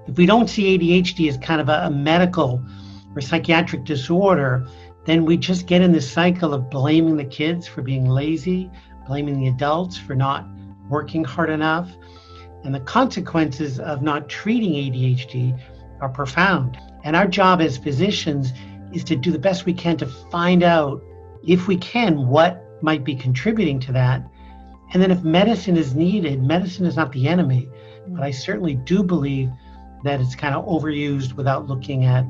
If we don't see ADHD as kind of a medical or psychiatric disorder, then we just get in this cycle of blaming the kids for being lazy, blaming the adults for not working hard enough. And the consequences of not treating ADHD are profound. And our job as physicians is to do the best we can to find out, if we can, what might be contributing to that. And then if medicine is needed, medicine is not the enemy, but I certainly do believe that it's kind of overused without looking at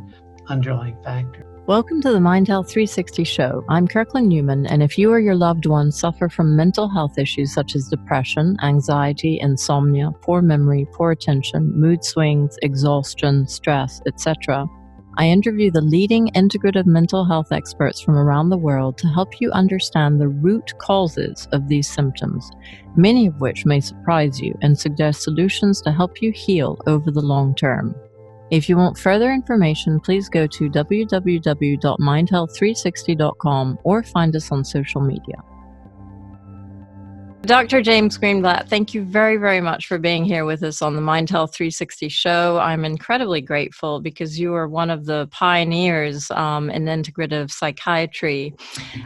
underlying factors. Welcome to the Mind Health 360 show. I'm Kirkland Newman, and if you or your loved ones suffer from mental health issues such as depression, anxiety, insomnia, poor memory, poor attention, mood swings, exhaustion, stress, etc., I interview the leading integrative mental health experts from around the world to help you understand the root causes of these symptoms, many of which may surprise you, and suggest solutions to help you heal over the long term. If you want further information, please go to www.mindhealth360.com or find us on social media. Dr. James Greenblatt, thank you very, very much for being here with us on the Mind Health 360 show. I'm incredibly grateful because you are one of the pioneers in integrative psychiatry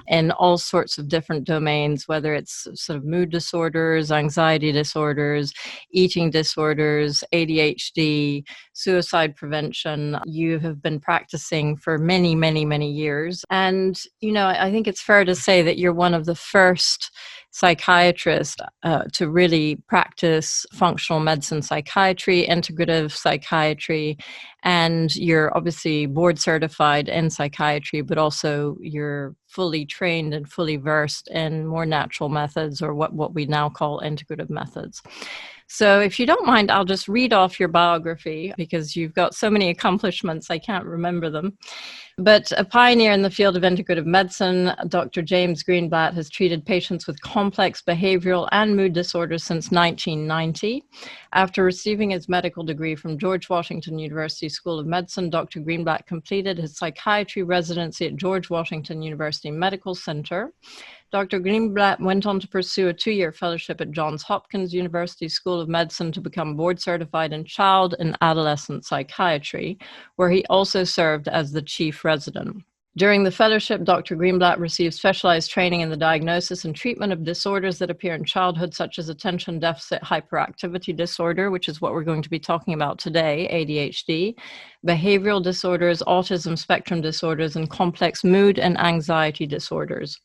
in all sorts of different domains, whether it's sort of mood disorders, anxiety disorders, eating disorders, ADHD, suicide prevention. You have been practicing for many, many, many years. And, you know, I think it's fair to say that you're one of the first psychiatrist to really practice functional medicine psychiatry, integrative psychiatry, and you're obviously board certified in psychiatry, but also you're fully trained and fully versed in more natural methods, or what we now call integrative methods. So if you don't mind, I'll just read off your biography because you've got so many accomplishments, I can't remember them. But a pioneer in the field of integrative medicine, Dr. James Greenblatt has treated patients with complex behavioral and mood disorders since 1990. After receiving his medical degree from George Washington University School of Medicine, Dr. Greenblatt completed his psychiatry residency at George Washington University Medical Center. Dr. Greenblatt went on to pursue a 2-year fellowship at Johns Hopkins University School of Medicine to become board certified in child and adolescent psychiatry, where he also served as the chief resident. During the fellowship, Dr. Greenblatt received specialized training in the diagnosis and treatment of disorders that appear in childhood, such as attention deficit hyperactivity disorder, which is what we're going to be talking about today, ADHD, behavioral disorders, autism spectrum disorders, and complex mood and anxiety disorders.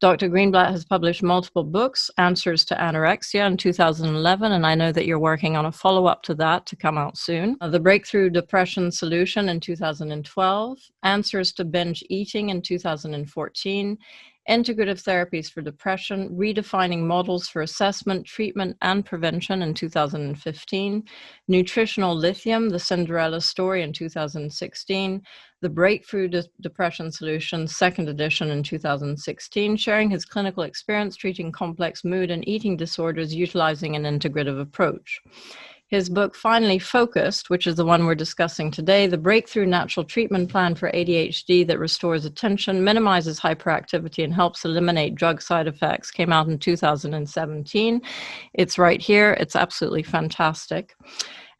Dr. Greenblatt has published multiple books, Answers to Anorexia in 2011, and I know that you're working on a follow-up to that to come out soon. The Breakthrough Depression Solution in 2012, Answers to Binge Eating in 2014, Integrative Therapies for Depression, Redefining Models for Assessment, Treatment, and Prevention in 2015, Nutritional Lithium, The Cinderella Story in 2016, The Breakthrough Depression Solution, second edition in 2016, sharing his clinical experience treating complex mood and eating disorders utilizing an integrative approach. His book, Finally Focused, which is the one we're discussing today, The Breakthrough Natural Treatment Plan for ADHD that restores attention, minimizes hyperactivity, and helps eliminate drug side effects, came out in 2017. It's right here. It's absolutely fantastic.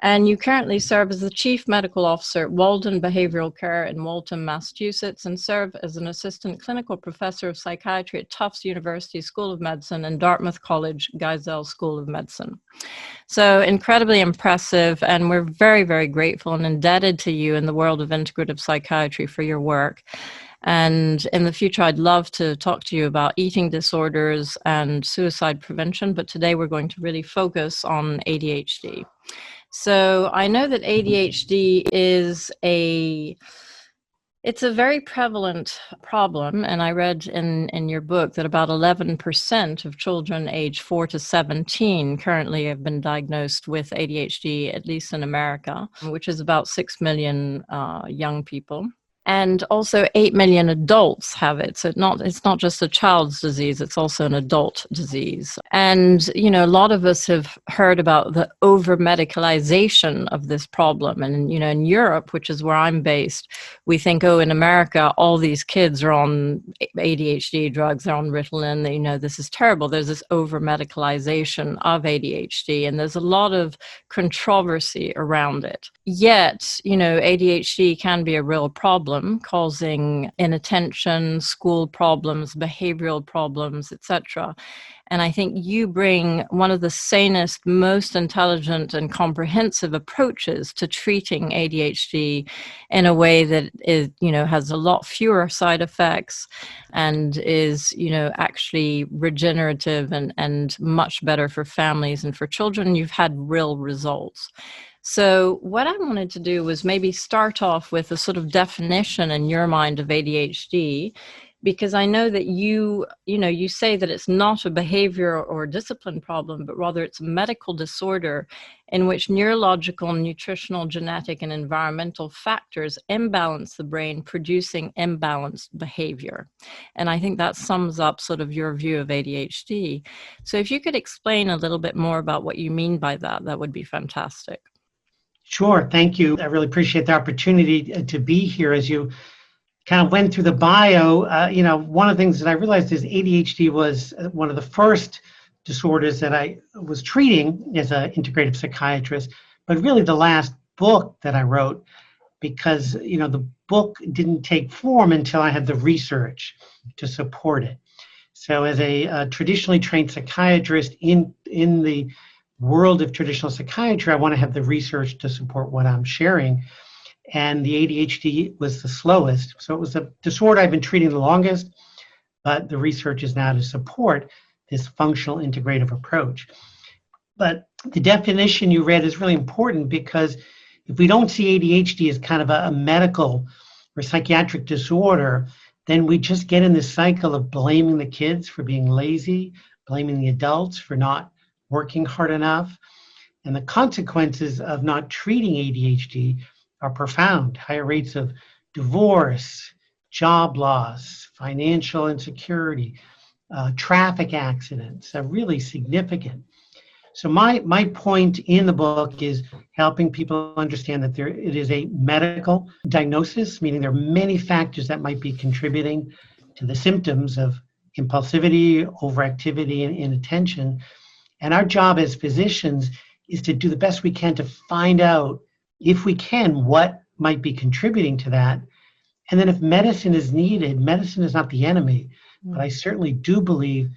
And you currently serve as the Chief Medical Officer at Walden Behavioral Care in Waltham, Massachusetts, and serve as an Assistant Clinical Professor of Psychiatry at Tufts University School of Medicine and Dartmouth College Geisel School of Medicine. So incredibly impressive, and we're very, very grateful and indebted to you in the world of integrative psychiatry for your work. And in the future, I'd love to talk to you about eating disorders and suicide prevention, but today we're going to really focus on ADHD. So I know that ADHD is it's a very prevalent problem, and I read in your book that about 11% of children aged 4 to 17 currently have been diagnosed with ADHD, at least in America, which is about 6 million young people. And also 8 million adults have it. So it's not just a child's disease, it's also an adult disease. And, a lot of us have heard about the over-medicalization of this problem. And, in Europe, which is where I'm based, we think, in America, all these kids are on ADHD drugs, they're on Ritalin, this is terrible. There's this over-medicalization of ADHD, and there's a lot of controversy around it. Yet, ADHD can be a real problem, causing inattention, school problems, behavioral problems, etc. And I think you bring one of the sanest, most intelligent and comprehensive approaches to treating ADHD in a way that is, has a lot fewer side effects and is, actually regenerative and much better for families and for children. You've had real results. So what I wanted to do was maybe start off with a sort of definition in your mind of ADHD, because I know that you say that it's not a behavior or discipline problem, but rather it's a medical disorder in which neurological, nutritional, genetic, and environmental factors imbalance the brain, producing imbalanced behavior. And I think that sums up sort of your view of ADHD. So if you could explain a little bit more about what you mean by that, that would be fantastic. Sure, thank you. I really appreciate the opportunity to be here. As you kind of went through the bio, one of the things that I realized is ADHD was one of the first disorders that I was treating as an integrative psychiatrist, but really the last book that I wrote, because the book didn't take form until I had the research to support it. So as a traditionally trained psychiatrist in the world of traditional psychiatry, I want to have the research to support what I'm sharing. And the ADHD was the slowest. So it was the disorder I've been treating the longest, but the research is now to support this functional integrative approach. But the definition you read is really important, because if we don't see ADHD as kind of a medical or psychiatric disorder, then we just get in this cycle of blaming the kids for being lazy, blaming the adults for not working hard enough. And the consequences of not treating ADHD are profound. Higher rates of divorce, job loss, financial insecurity, traffic accidents are really significant. So my point in the book is helping people understand that it is a medical diagnosis, meaning there are many factors that might be contributing to the symptoms of impulsivity, overactivity, and inattention. And our job as physicians is to do the best we can to find out, if we can, what might be contributing to that. And then if medicine is needed, medicine is not the enemy, but I certainly do believe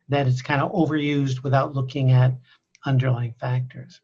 that it's kind of overused without looking at underlying factors.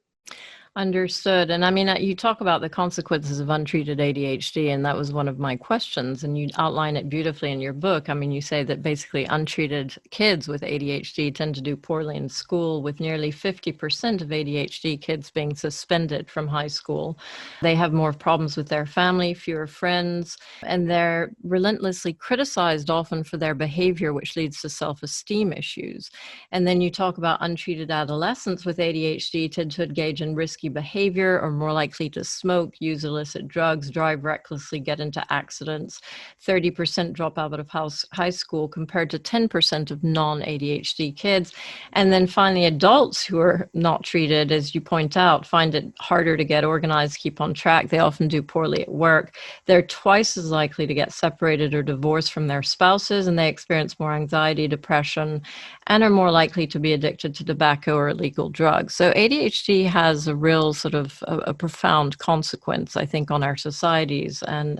Understood. And I mean, you talk about the consequences of untreated ADHD, and that was one of my questions, and you outline it beautifully in your book. I mean, you say that basically untreated kids with ADHD tend to do poorly in school, with nearly 50% of ADHD kids being suspended from high school. They have more problems with their family, fewer friends, and they're relentlessly criticized often for their behavior, which leads to self-esteem issues. And then you talk about untreated adolescents with ADHD tend to engage in risky behavior, are more likely to smoke, use illicit drugs, drive recklessly, get into accidents. 30% drop out of high school compared to 10% of non-ADHD kids. And then finally, adults who are not treated, as you point out, find it harder to get organized, keep on track. They often do poorly at work. They're twice as likely to get separated or divorced from their spouses, and they experience more anxiety, depression, and are more likely to be addicted to tobacco or illegal drugs. So ADHD has a real sort of a profound consequence, I think, on our societies and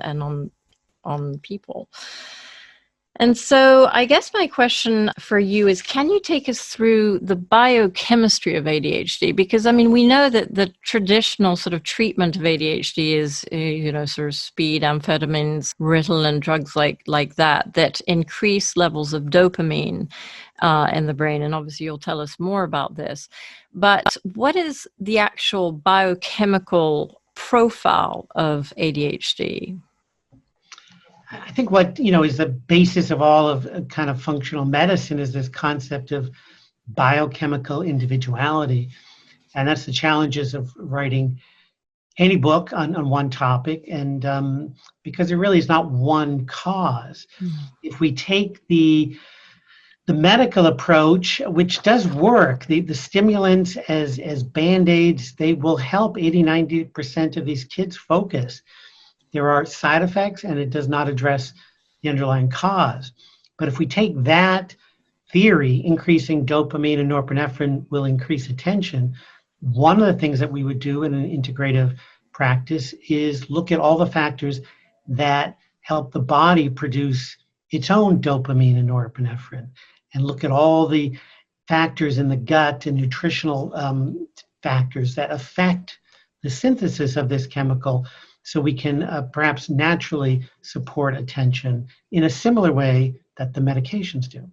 on people. And so I guess my question for you is, can you take us through the biochemistry of ADHD? Because, I mean, we know that the traditional sort of treatment of ADHD is, sort of speed, amphetamines, Ritalin, drugs like that increase levels of dopamine in the brain. And obviously you'll tell us more about this. But what is the actual biochemical profile of ADHD? I think what is the basis of all of kind of functional medicine is this concept of biochemical individuality, and that's the challenges of writing any book on one topic, and because there really is not one cause. If we take the medical approach, which does work, the stimulants as band-aids, they will help 80-90% of these kids focus. There are side effects, and it does not address the underlying cause. But if we take that theory, increasing dopamine and norepinephrine will increase attention, one of the things that we would do in an integrative practice is look at all the factors that help the body produce its own dopamine and norepinephrine, and look at all the factors in the gut and nutritional factors that affect the synthesis of this chemical, so we can perhaps naturally support attention in a similar way that the medications do.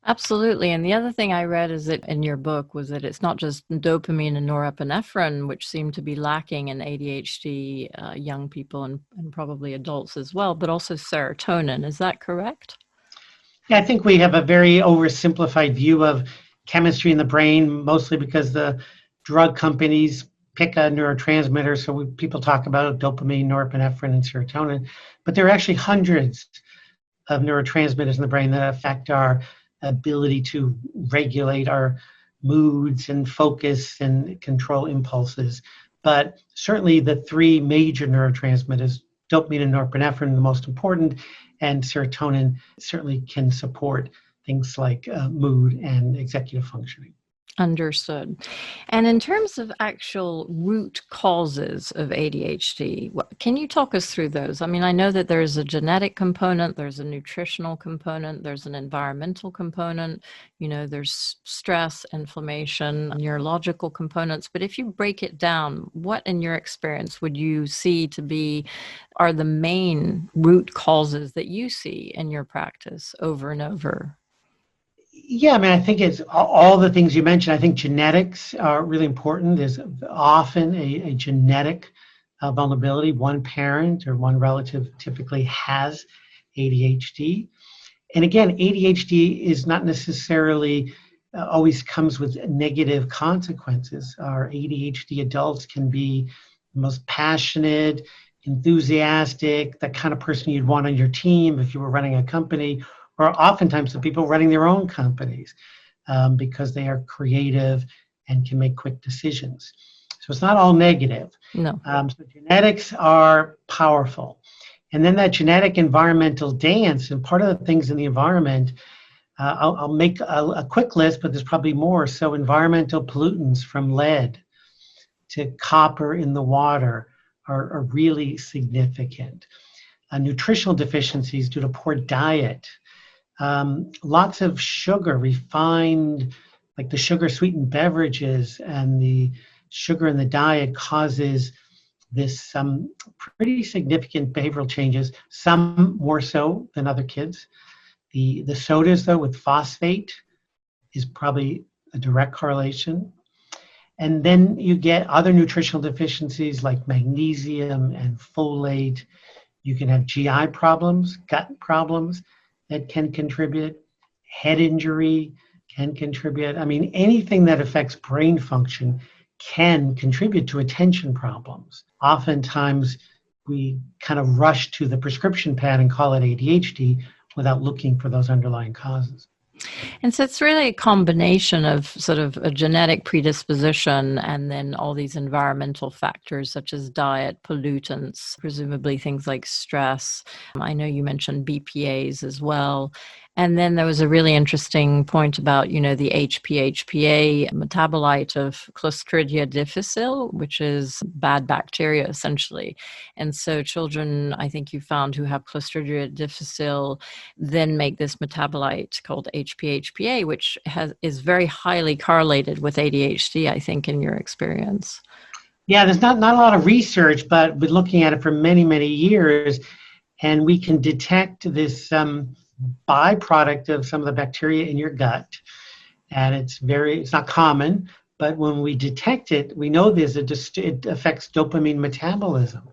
Absolutely. And the other thing I read is that in your book was that it's not just dopamine and norepinephrine, which seem to be lacking in ADHD young people and probably adults as well, but also serotonin. Is that correct? Yeah, I think we have a very oversimplified view of chemistry in the brain, mostly because the drug companies pick a neurotransmitter. So people talk about dopamine, norepinephrine, and serotonin, but there are actually hundreds of neurotransmitters in the brain that affect our ability to regulate our moods and focus and control impulses. But certainly the three major neurotransmitters, dopamine and norepinephrine, are the most important, and serotonin certainly can support things like mood and executive functioning. Understood. And in terms of actual root causes of ADHD, can you talk us through those? I mean, I know that there's a genetic component, there's a nutritional component, there's an environmental component, there's stress, inflammation, neurological components. But if you break it down, what in your experience would you see are the main root causes that you see in your practice over and over? Yeah, I mean, I think it's all the things you mentioned. I think genetics are really important. There's often a genetic vulnerability. One parent or one relative typically has ADHD. And again, ADHD is not necessarily always comes with negative consequences. Our ADHD adults can be the most passionate, enthusiastic, the kind of person you'd want on your team if you were running a company, or oftentimes the people running their own companies, because they are creative and can make quick decisions. So it's not all negative. No. So genetics are powerful. And then that genetic environmental dance, and part of the things in the environment, I'll make a quick list, but there's probably more. So environmental pollutants, from lead to copper in the water, are really significant. Nutritional deficiencies due to poor diet. Lots of sugar, refined, like the sugar sweetened beverages and the sugar in the diet causes this pretty significant behavioral changes, some more so than other kids. The sodas, though, with phosphate is probably a direct correlation. And then you get other nutritional deficiencies like magnesium and folate. You can have GI problems, gut problems that can contribute. Head injury can contribute. I mean, anything that affects brain function can contribute to attention problems. Oftentimes, we kind of rush to the prescription pad and call it ADHD without looking for those underlying causes. And so it's really a combination of sort of a genetic predisposition and then all these environmental factors such as diet, pollutants, presumably things like stress. I know you mentioned BPAs as well. And then there was a really interesting point about, the HPA metabolite of Clostridia difficile, which is bad bacteria, essentially. And so children, I think you found, who have Clostridia difficile then make this metabolite called HPA, which is very highly correlated with ADHD, I think, in your experience. Yeah, there's not a lot of research, but we've been looking at it for many, many years, and we can detect this byproduct of some of the bacteria in your gut, and it's not common, but when we detect it, we know it affects dopamine metabolism,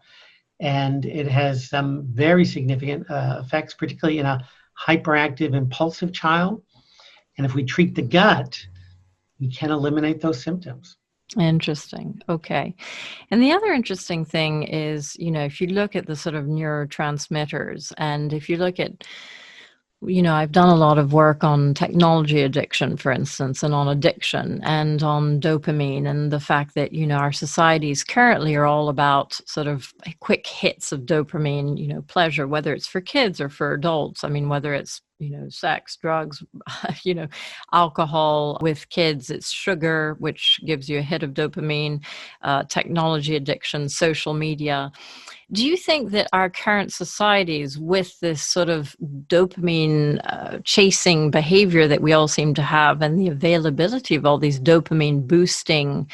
and it has some very significant effects, particularly in a hyperactive, impulsive child. And if we treat the gut, we can eliminate those symptoms. Interesting. Okay. And the other interesting thing is, if you look at the sort of neurotransmitters, and if you look at, I've done a lot of work on technology addiction, for instance, and on addiction and on dopamine, and the fact that, our societies currently are all about sort of quick hits of dopamine, pleasure, whether it's for kids or for adults. I mean, whether it's, sex, drugs, alcohol. With kids, it's sugar, which gives you a hit of dopamine, technology addiction, social media. Do you think that our current societies, with this sort of dopamine chasing behavior that we all seem to have, and the availability of all these dopamine boosting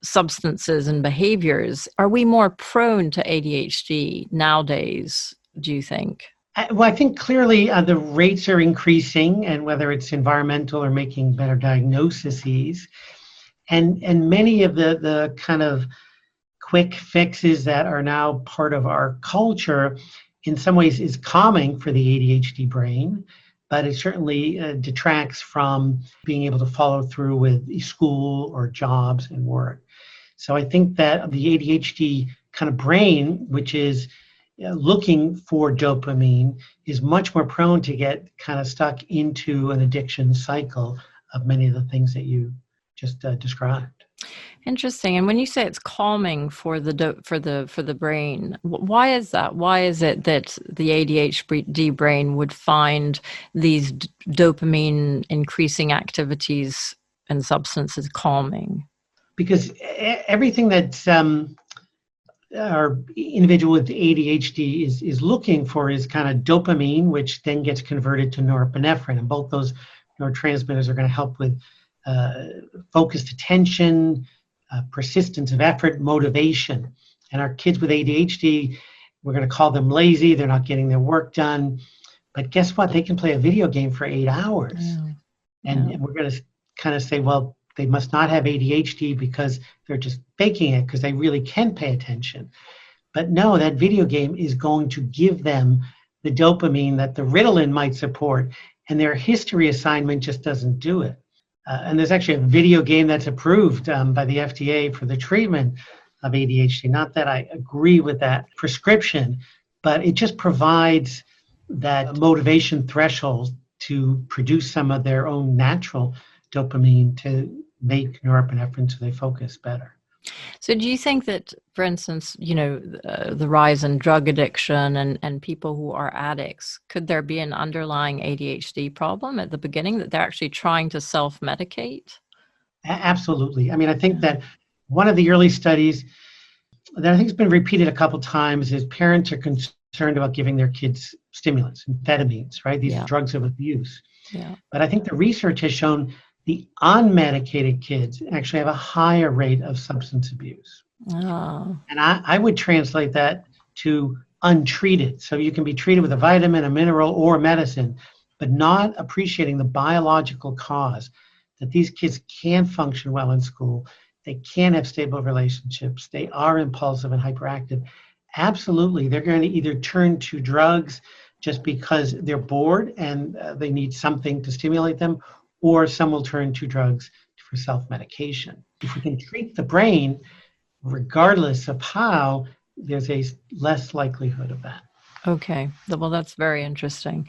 substances and behaviors, are we more prone to ADHD nowadays, do you think? Well, I think clearly the rates are increasing, and whether it's environmental or making better diagnoses, and many of the kind of quick fixes that are now part of our culture, in some ways, is calming for the ADHD brain, but it certainly detracts from being able to follow through with school or jobs and work. So I think that the ADHD kind of brain, which is looking for dopamine, is much more prone to get kind of stuck into an addiction cycle of many of the things that you just described. Interesting. And when you say it's calming for the brain, why is that? Why is it that the ADHD brain would find these dopamine increasing activities and substances calming? Because everything that our individual with ADHD is looking for is kind of dopamine, which then gets converted to norepinephrine, and both those neurotransmitters are going to help with focused attention, persistence of effort, motivation. And our kids with ADHD, we're going to call them lazy. They're not getting their work done. But guess what? They can play a video game for 8 hours. Yeah. And we're going to kind of say, well, they must not have ADHD because they're just faking it, because they really can pay attention. But no, that video game is going to give them the dopamine that the Ritalin might support, and their history assignment just doesn't do it. And there's actually a video game that's approved by the FDA for the treatment of ADHD. Not that I agree with that prescription, but it just provides that motivation threshold to produce some of their own natural dopamine to make norepinephrine so they focus better. So do you think that, for instance, the rise in drug addiction and people who are addicts, could there be an underlying ADHD problem at the beginning, that they're actually trying to self-medicate? Absolutely. I mean, I think that one of the early studies that I think has been repeated a couple times is parents are concerned about giving their kids stimulants, amphetamines, right? These drugs of abuse. Yeah. But I think the research has shown the unmedicated kids actually have a higher rate of substance abuse. Oh. And I would translate that to untreated. So you can be treated with a vitamin, a mineral, or medicine, but not appreciating the biological cause, that these kids can function well in school. They can have stable relationships. They are impulsive and hyperactive. Absolutely, they're going to either turn to drugs just because they're bored and they need something to stimulate them, or some will turn to drugs for self-medication. If we can treat the brain, regardless of how, there's a less likelihood of that. Okay. Well, that's very interesting.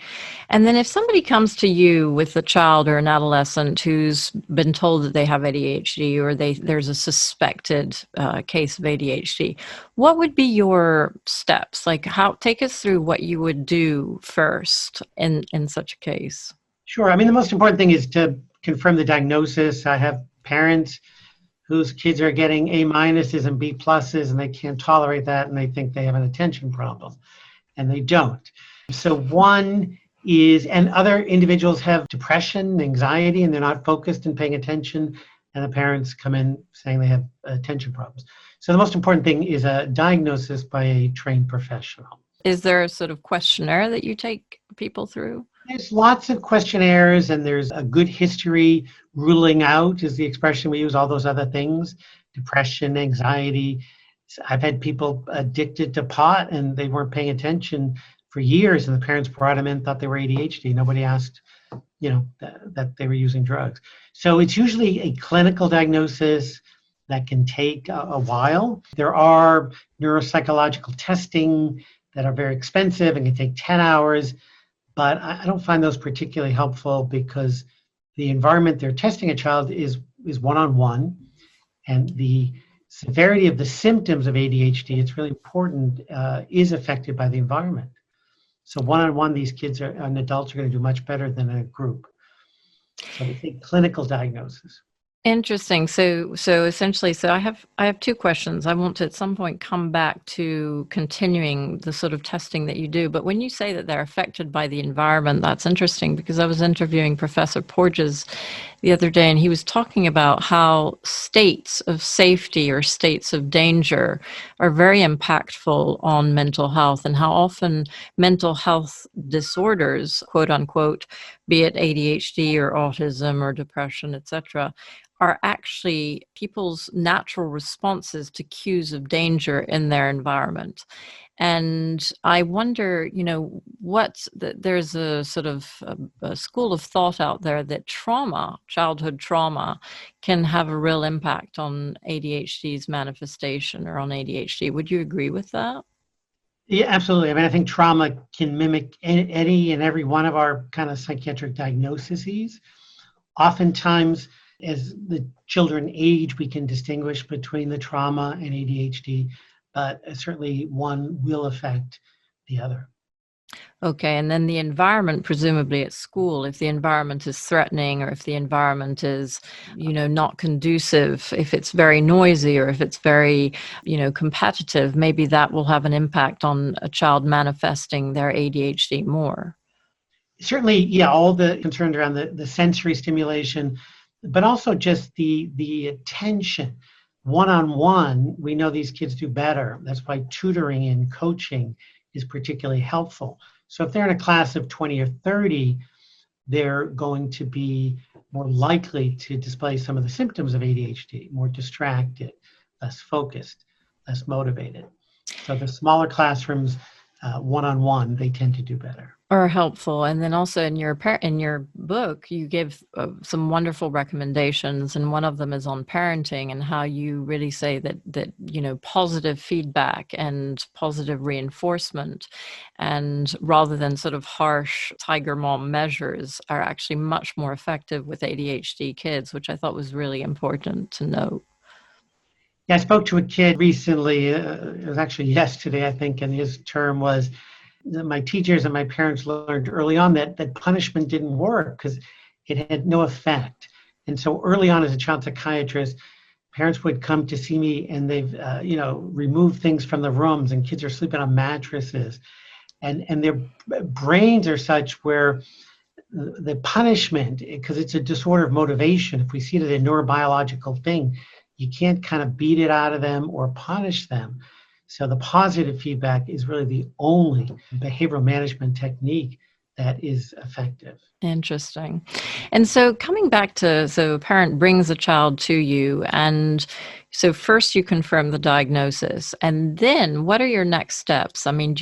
And then if somebody comes to you with a child or an adolescent who's been told that they have ADHD, or there's a suspected case of ADHD, what would be your steps? Like, take us through what you would do first in such a case. Sure. I mean, the most important thing is to confirm the diagnosis. I have parents whose kids are getting A- and B+, and they can't tolerate that, and they think they have an attention problem, and they don't. So one is, and other individuals have depression, anxiety, and they're not focused and paying attention, and the parents come in saying they have attention problems. So the most important thing is a diagnosis by a trained professional. Is there a sort of questionnaire that you take people through? There's lots of questionnaires, and there's a good history. Ruling out is the expression we use, all those other things, depression, anxiety. I've had people addicted to pot and they weren't paying attention for years, and the parents brought them in, thought they were ADHD. Nobody asked, that they were using drugs. So it's usually a clinical diagnosis that can take a while. There are neuropsychological testing that are very expensive and can take 10 hours, but I don't find those particularly helpful because the environment they're testing a child is one-on-one, and the severity of the symptoms of ADHD, it's really important, is affected by the environment. So one-on-one, these kids and adults are going to do much better than a group. So they take clinical diagnosis. Interesting. So essentially, I have two questions. I want to at some point come back to continuing the sort of testing that you do. But when you say that they're affected by the environment, that's interesting because I was interviewing Professor Porges the other day, and he was talking about how states of safety or states of danger are very impactful on mental health, and how often mental health disorders, quote unquote, be it ADHD or autism or depression, etc., are actually people's natural responses to cues of danger in their environment. And I wonder, there's a sort of a school of thought out there that childhood trauma, can have a real impact on ADHD's manifestation or on ADHD. Would you agree with that? Yeah, absolutely. I mean, I think trauma can mimic any and every one of our kind of psychiatric diagnoses. Oftentimes, as the children age, we can distinguish between the trauma and ADHD, but certainly one will affect the other. Okay, and then the environment, presumably at school, if the environment is threatening or if the environment is, not conducive, if it's very noisy or if it's very, competitive, maybe that will have an impact on a child manifesting their ADHD more. Certainly, yeah, all the concerns around the sensory stimulation, but also just the attention. One-on-one, we know these kids do better. That's why tutoring and coaching is particularly helpful. So if they're in a class of 20 or 30, they're going to be more likely to display some of the symptoms of ADHD, more distracted, less focused, less motivated. So the smaller classrooms, one-on-one, they tend to do better. Are helpful. And then also in your book, you give some wonderful recommendations, and one of them is on parenting and how you really say that positive feedback and positive reinforcement, and rather than sort of harsh tiger mom measures, are actually much more effective with ADHD kids, which I thought was really important to note. Yeah, I spoke to a kid recently, it was actually yesterday, I think, and his term was, my teachers and my parents learned early on that punishment didn't work because it had no effect. And so early on as a child psychiatrist, parents would come to see me and they've, removed things from the rooms, and kids are sleeping on mattresses. And their brains are such where the punishment, because it's a disorder of motivation, if we see it as a neurobiological thing, you can't kind of beat it out of them or punish them. So the positive feedback is really the only behavioral management technique that is effective. Interesting. And so coming back to, so a parent brings a child to you, and so first you confirm the diagnosis, and then what are your next steps? I mean,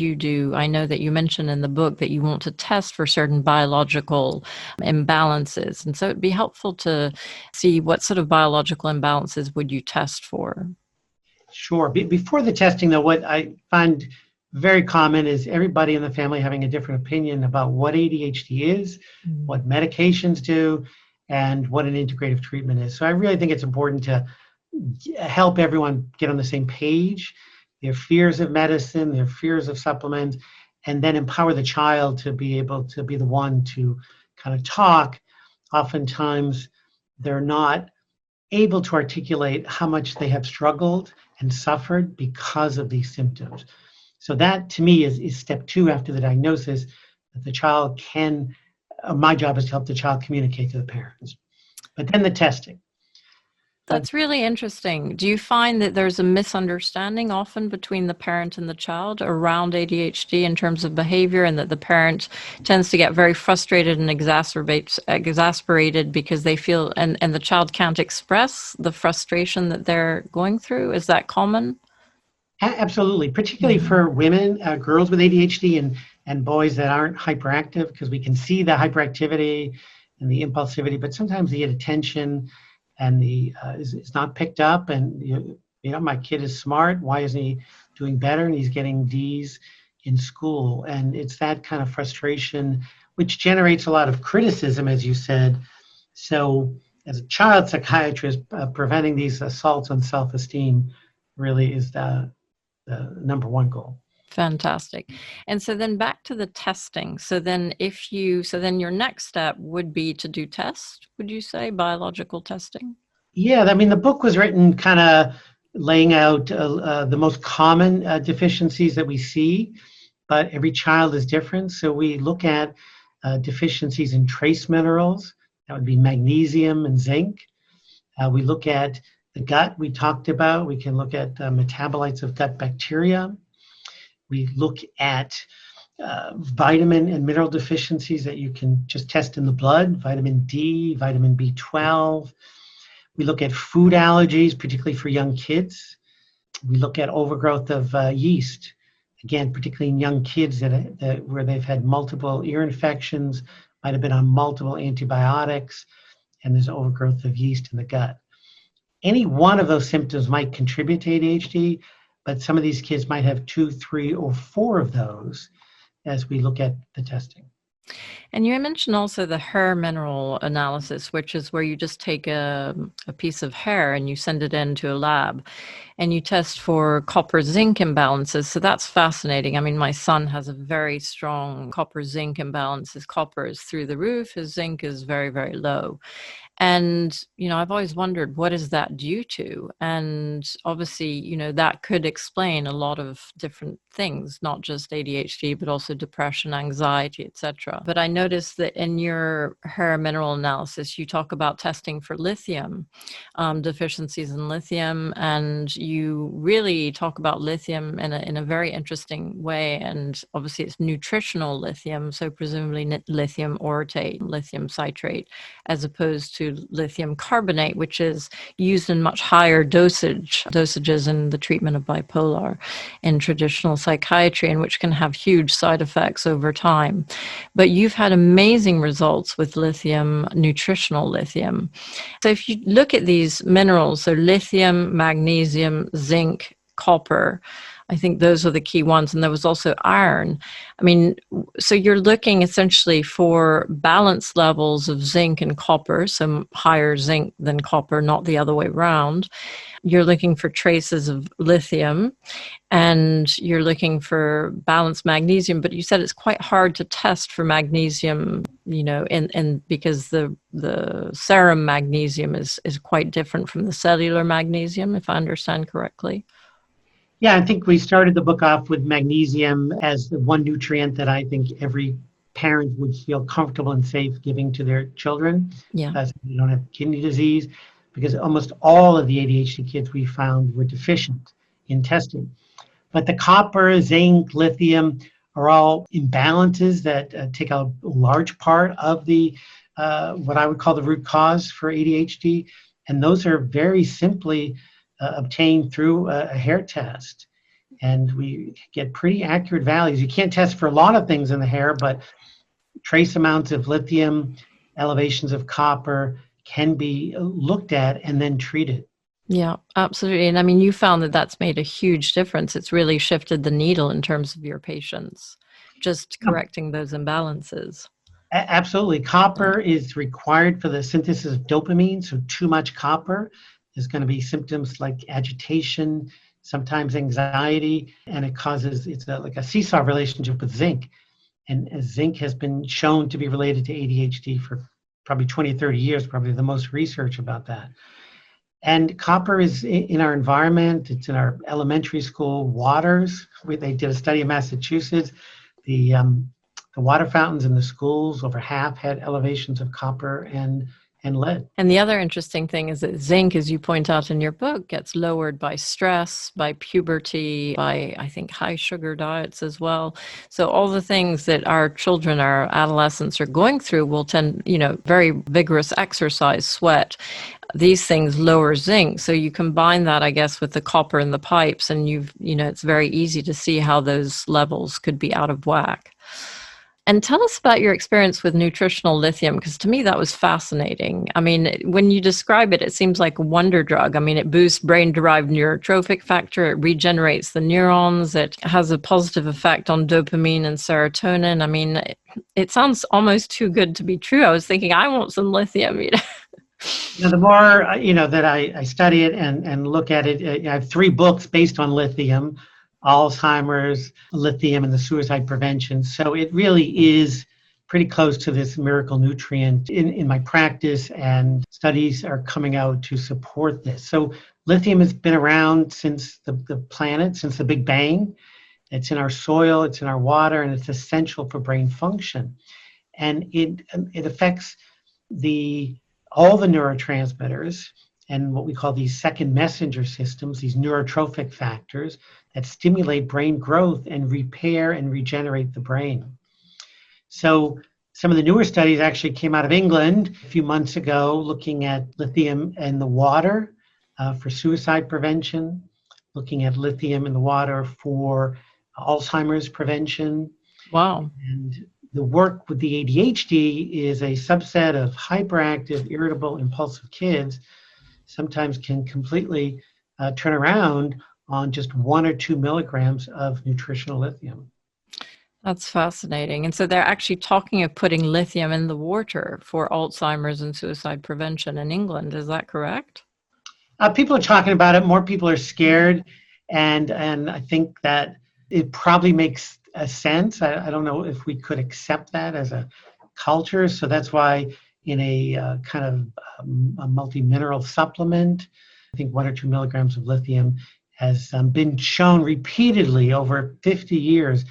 I know that you mentioned in the book that you want to test for certain biological imbalances. And so it'd be helpful to see what sort of biological imbalances would you test for? Sure. Before the testing, though, what I find very common is everybody in the family having a different opinion about what ADHD is, what medications do, and what an integrative treatment is. So I really think it's important to help everyone get on the same page, their fears of medicine, their fears of supplements, and then empower the child to be able to be the one to kind of talk. Oftentimes, they're not able to articulate how much they have struggled and suffered because of these symptoms. So that, to me, is step two after the diagnosis, that the child can, my job is to help the child communicate to the parents. But then the testing. That's really interesting. Do you find that there's a misunderstanding often between the parent and the child around ADHD in terms of behavior, and that the parent tends to get very frustrated and exasperated because they feel, and the child can't express the frustration that they're going through? Is that common? Absolutely, particularly for women, girls with ADHD and boys that aren't hyperactive, because we can see the hyperactivity and the impulsivity, but sometimes they get attention and the is not picked up, and my kid is smart. Why isn't he doing better? And he's getting D's in school, and it's that kind of frustration which generates a lot of criticism, as you said. So as a child psychiatrist, preventing these assaults on self-esteem really is the number one goal. Fantastic. And so then back to the testing. So then your next step would be to do tests, would you say, biological testing? Yeah, I mean, the book was written kind of laying out the most common deficiencies that we see, but every child is different. So we look at deficiencies in trace minerals. That would be magnesium and zinc. We look at the gut we talked about. We can look at metabolites of gut bacteria. We look at vitamin and mineral deficiencies that you can just test in the blood, vitamin D, vitamin B12. We look at food allergies, particularly for young kids. We look at overgrowth of yeast, again, particularly in young kids where they've had multiple ear infections, might have been on multiple antibiotics, and there's overgrowth of yeast in the gut. Any one of those symptoms might contribute to ADHD, but some of these kids might have 2, 3, or 4 of those as we look at the testing. And you mentioned also the hair mineral analysis, which is where you just take a piece of hair and you send it into a lab and you test for copper zinc imbalances. So that's fascinating. I mean, my son has a very strong copper zinc imbalance. His copper is through the roof. His zinc is very, very low. And, I've always wondered, what is that due to? And obviously, that could explain a lot of different things, not just ADHD, but also depression, anxiety, etc. But I noticed that in your hair mineral analysis, you talk about testing for lithium, deficiencies in lithium, and you really talk about lithium in a very interesting way. And obviously, it's nutritional lithium, so presumably lithium orotate, lithium citrate, as opposed to lithium carbonate, which is used in much higher dosages in the treatment of bipolar in traditional psychiatry, and which can have huge side effects over time. But you've had amazing results with lithium, nutritional lithium. So if you look at these minerals, so lithium, magnesium, zinc, copper, I think those are the key ones. And there was also iron. I mean, so you're looking essentially for balance levels of zinc and copper, some higher zinc than copper, not the other way around. You're looking for traces of lithium, and you're looking for balanced magnesium. But you said it's quite hard to test for magnesium, and because the serum magnesium is quite different from the cellular magnesium, if I understand correctly. Yeah, I think we started the book off with magnesium as the one nutrient that I think every parent would feel comfortable and safe giving to their children. Yeah. So they don't have kidney disease, because almost all of the ADHD kids we found were deficient in testing. But the copper, zinc, lithium are all imbalances that take a large part of the what I would call the root cause for ADHD. And those are very simply obtained through a hair test. And we get pretty accurate values. You can't test for a lot of things in the hair, but trace amounts of lithium, elevations of copper can be looked at and then treated. Yeah, absolutely. And I mean, you found that that's made a huge difference. It's really shifted the needle in terms of your patients, just correcting those imbalances. Absolutely. Copper is required for the synthesis of dopamine. So too much copper is going to be symptoms like agitation, sometimes anxiety, and it's like a seesaw relationship with zinc. And zinc has been shown to be related to ADHD for probably 20, 30 years, probably the most research about that. And copper is in our environment. It's in our elementary school waters. They did a study in Massachusetts. The water fountains in the schools, over half had elevations of copper and lead. And the other interesting thing is that zinc, as you point out in your book, gets lowered by stress, by puberty, by, I think, high sugar diets as well. So all the things that our children, our adolescents are going through will tend, very vigorous exercise, sweat. These things lower zinc. So you combine that, I guess, with the copper in the pipes, and it's very easy to see how those levels could be out of whack. And tell us about your experience with nutritional lithium, because to me that was fascinating. I mean, when you describe it, it seems like a wonder drug. I mean, it boosts brain-derived neurotrophic factor, it regenerates the neurons, it has a positive effect on dopamine and serotonin. I mean, it sounds almost too good to be true. I was thinking, I want some lithium. Now, the more that I study it and look at it, I have 3 books based on lithium: Alzheimer's, lithium, and the suicide prevention. So it really is pretty close to this miracle nutrient in my practice, and studies are coming out to support this. So lithium has been around since the planet, since the Big Bang. It's in our soil, it's in our water, and it's essential for brain function. And it affects all the neurotransmitters and what we call these second messenger systems, these neurotrophic factors that stimulate brain growth and repair and regenerate the brain. So some of the newer studies actually came out of England a few months ago, looking at lithium in the water for suicide prevention, looking at lithium in the water for Alzheimer's prevention. Wow. And the work with the ADHD is a subset of hyperactive, irritable, impulsive kids, sometimes can completely turn around on just 1 or 2 milligrams of nutritional lithium. That's fascinating. And so they're actually talking of putting lithium in the water for Alzheimer's and suicide prevention in England. Is that correct? People are talking about it. More people are scared. And I think that it probably makes a sense. I don't know if we could accept that as a culture. So that's why in a kind of a multi-mineral supplement, I think 1 or 2 milligrams of lithium has been shown repeatedly over 50 years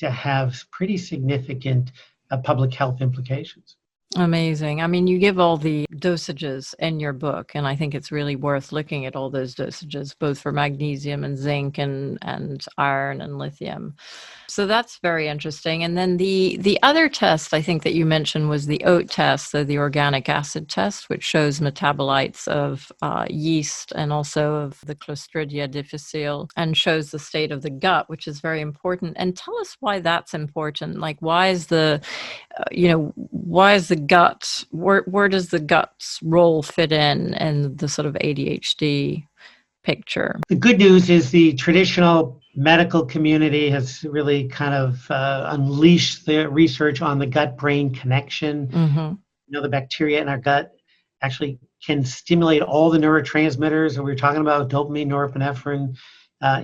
to have pretty significant public health implications. Amazing. I mean, you give all the dosages in your book, and I think it's really worth looking at all those dosages, both for magnesium and zinc and iron and lithium. So that's very interesting. And then the other test I think that you mentioned was the OAT test, so the organic acid test, which shows metabolites of yeast and also of the Clostridia difficile, and shows the state of the gut, which is very important. And tell us why that's important. Like, why is the gut, where does the gut's role fit in the sort of ADHD picture? The good news is the traditional medical community has really kind of unleashed the research on the gut-brain connection. Mm-hmm. The bacteria in our gut actually can stimulate all the neurotransmitters that we were talking about, dopamine, norepinephrine,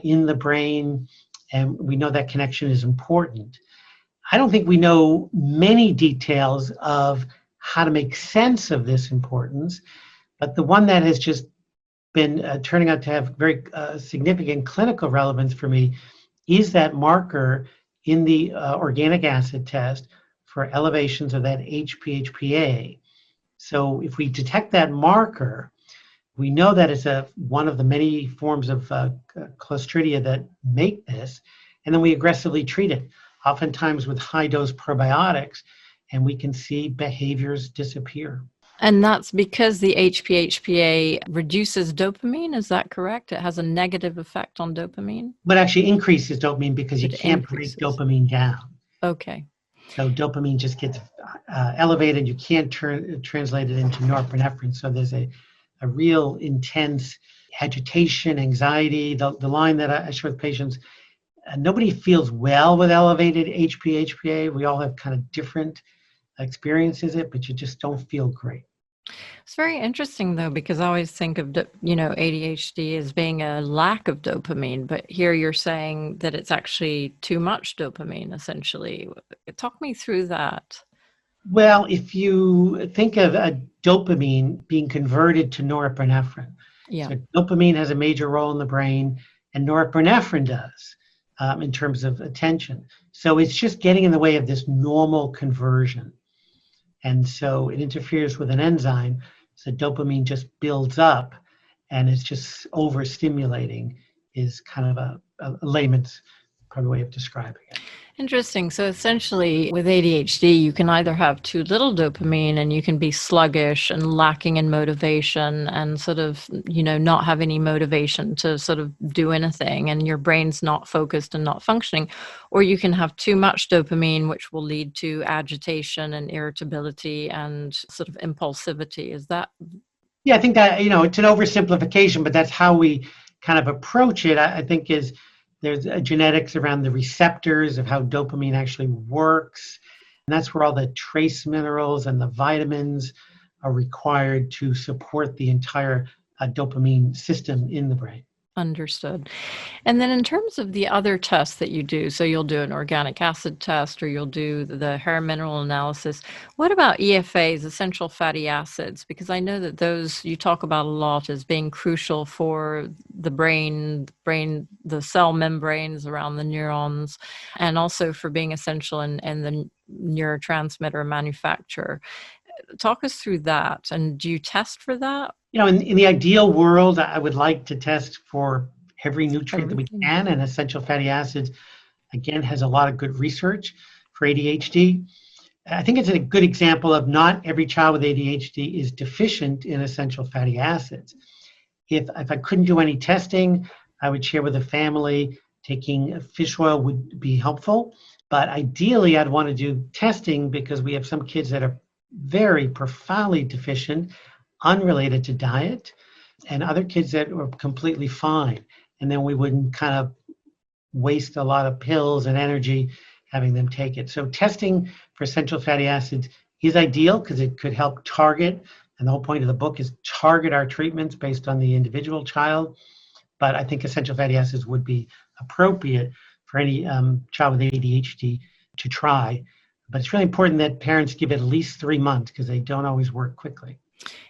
in the brain, and we know that connection is important. I don't think we know many details of how to make sense of this importance, but the one that has just been turning out to have very significant clinical relevance for me is that marker in the organic acid test for elevations of that HPHPA. So if we detect that marker, we know that it's one of the many forms of Clostridia that make this, and then we aggressively treat it, oftentimes with high-dose probiotics, and we can see behaviors disappear. And that's because the HPHPA reduces dopamine, is that correct? It has a negative effect on dopamine? But actually increases dopamine because you can't break dopamine down. Okay. So dopamine just gets elevated. You can't translate it into norepinephrine. So there's a real intense agitation, anxiety. The line that I share with patients, nobody feels well with elevated HPHPA. We all have kind of different experiences it, but you just don't feel great. It's very interesting, though, because I always think of, ADHD as being a lack of dopamine, but here you're saying that it's actually too much dopamine, essentially. Talk me through that. Well, if you think of a dopamine being converted to norepinephrine, so dopamine has a major role in the brain, and norepinephrine does in terms of attention. So it's just getting in the way of this normal conversion. And so it interferes with an enzyme, so dopamine just builds up, and it's just overstimulating is kind of a layman's probably way of describing it. Interesting. So essentially, with ADHD, you can either have too little dopamine and you can be sluggish and lacking in motivation and sort of, not have any motivation to sort of do anything and your brain's not focused and not functioning. Or you can have too much dopamine, which will lead to agitation and irritability and sort of impulsivity. Is that? Yeah, I think that, it's an oversimplification, but that's how we kind of approach it. I think is there's a genetics around the receptors of how dopamine actually works. And that's where all the trace minerals and the vitamins are required to support the entire dopamine system in the brain. Understood. And then in terms of the other tests that you do, so you'll do an organic acid test or you'll do the hair mineral analysis. What about EFAs, essential fatty acids? Because I know that those you talk about a lot as being crucial for the brain, the cell membranes around the neurons, and also for being essential in the neurotransmitter manufacture. Talk us through that. And do you test for that? In the ideal world, I would like to test for every nutrient that we can, and essential fatty acids, again, has a lot of good research for ADHD. I think it's a good example of not every child with ADHD is deficient in essential fatty acids. If I couldn't do any testing, I would share with the family taking fish oil would be helpful. But ideally, I'd want to do testing because we have some kids that are very profoundly deficient, unrelated to diet, and other kids that were completely fine. And then we wouldn't kind of waste a lot of pills and energy having them take it. So testing for essential fatty acids is ideal because it could help target, and the whole point of the book is target our treatments based on the individual child. But I think essential fatty acids would be appropriate for any child with ADHD to try. But it's really important that parents give it at least 3 months because they don't always work quickly.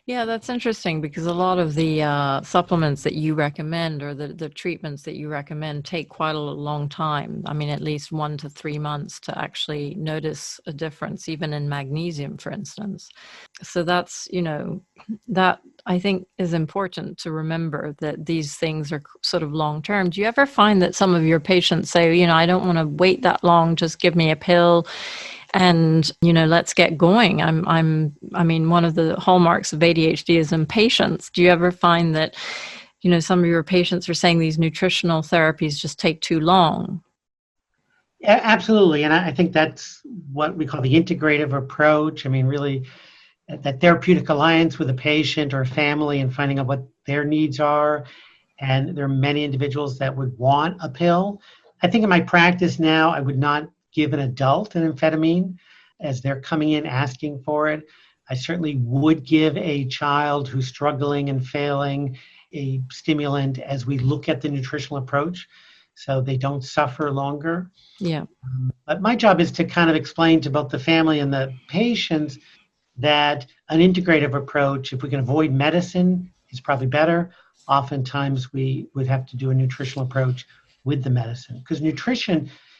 Yeah, that's interesting because a lot of the supplements that you recommend or the treatments that you recommend take quite a long time. I mean, at least 1 to 3 months to actually notice a difference, even in magnesium, for instance. So that's, that I think is important to remember that these things are sort of long term. Do you ever find that some of your patients say, I don't want to wait that long, just give me a pill and let's get going? I mean, one of the hallmarks of ADHD is impatience. Do you ever find that some of your patients are saying these nutritional therapies just take too long? Yeah, absolutely. And I think that's what we call the integrative approach. I mean, really that therapeutic alliance with a patient or a family and finding out what their needs are. And there are many individuals that would want a pill. I think in my practice now, I would not give an adult an amphetamine as they're coming in asking for it. I certainly would give a child who's struggling and failing a stimulant as we look at the nutritional approach so they don't suffer longer. Yeah. But my job is to kind of explain to both the family and the patients that an integrative approach, if we can avoid medicine, is probably better. Oftentimes we would have to do a nutritional approach with the medicine because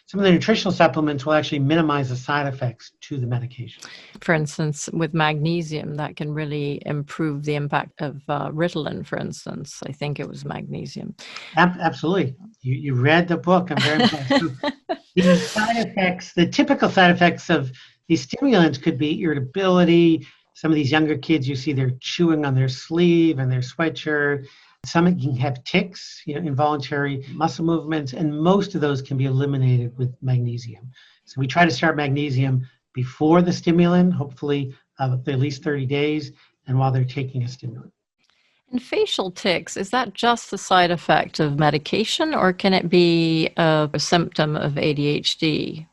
some of the nutritional supplements will actually minimize the side effects to the medication. For instance, with magnesium, that can really improve the impact of Ritalin, for instance. I think it was magnesium. Absolutely. You read the book. I'm very impressed. The side effects, the typical side effects of these stimulants could be irritability. Some of these younger kids, you see they're chewing on their sleeve and their sweatshirt. Some can have tics, involuntary muscle movements, and most of those can be eliminated with magnesium. So we try to start magnesium before the stimulant, hopefully at least 30 days, and while they're taking a stimulant. And facial tics, is that just a side effect of medication or can it be a symptom of ADHD?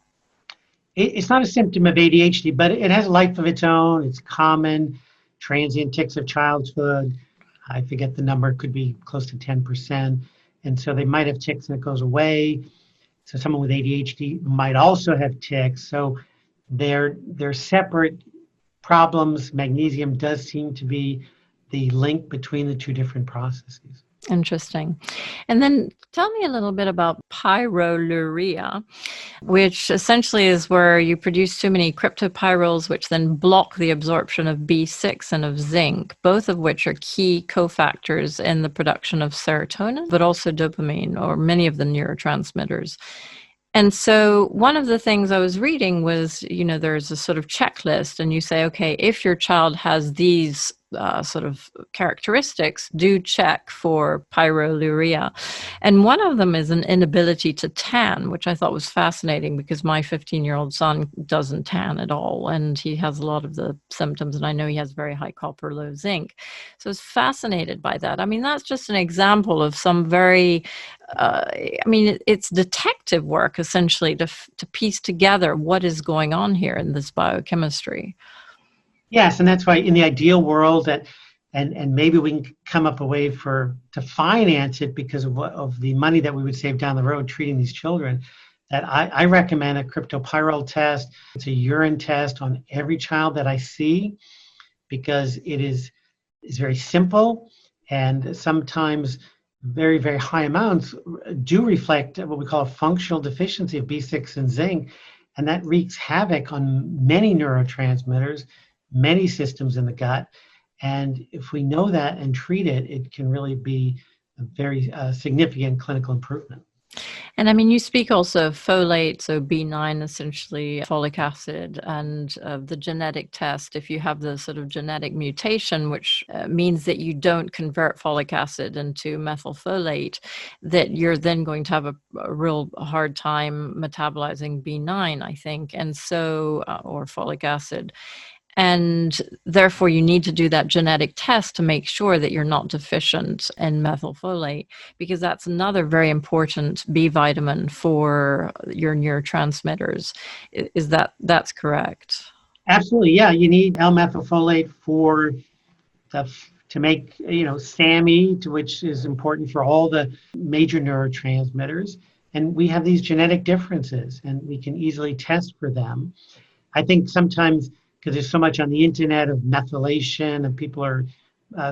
It's not a symptom of ADHD, but it has a life of its own. It's common, transient tics of childhood. I forget the number, it could be close to 10%. And so they might have tics and it goes away. So someone with ADHD might also have tics. So they're separate problems. Magnesium does seem to be the link between the two different processes. Interesting. And then tell me a little bit about pyroluria, which essentially is where you produce too many cryptopyrroles, which then block the absorption of B6 and of zinc, both of which are key cofactors in the production of serotonin, but also dopamine or many of the neurotransmitters. And so one of the things I was reading was, there's a sort of checklist, and you say, okay, if your child has these sort of characteristics, do check for pyroluria. And one of them is an inability to tan, which I thought was fascinating because my 15-year-old son doesn't tan at all, and he has a lot of the symptoms, and I know he has very high copper, low zinc. So I was fascinated by that. I mean, that's just an example of some very it's detective work, essentially, to piece together what is going on here in this biochemistry. Yes, and that's why in the ideal world and maybe we can come up a way to finance it because of the money that we would save down the road treating these children, that I recommend a cryptopyrrole test. It's a urine test on every child that I see because it is very simple, and sometimes very, very high amounts do reflect what we call a functional deficiency of B6 and zinc, and that wreaks havoc on many neurotransmitters, many systems in the gut. And if we know that and treat it, it can really be a very significant clinical improvement. And I mean, you speak also of folate, so B9, essentially folic acid, and the genetic test. If you have the sort of genetic mutation, which means that you don't convert folic acid into methylfolate, that you're then going to have a real hard time metabolizing B9, I think, and so, or folic acid. And therefore, you need to do that genetic test to make sure that you're not deficient in methylfolate, because that's another very important B vitamin for your neurotransmitters. That's correct? Absolutely, yeah. You need L-methylfolate to make SAMe, which is important for all the major neurotransmitters. And we have these genetic differences, and we can easily test for them. I think sometimes, because there's so much on the internet of methylation, and people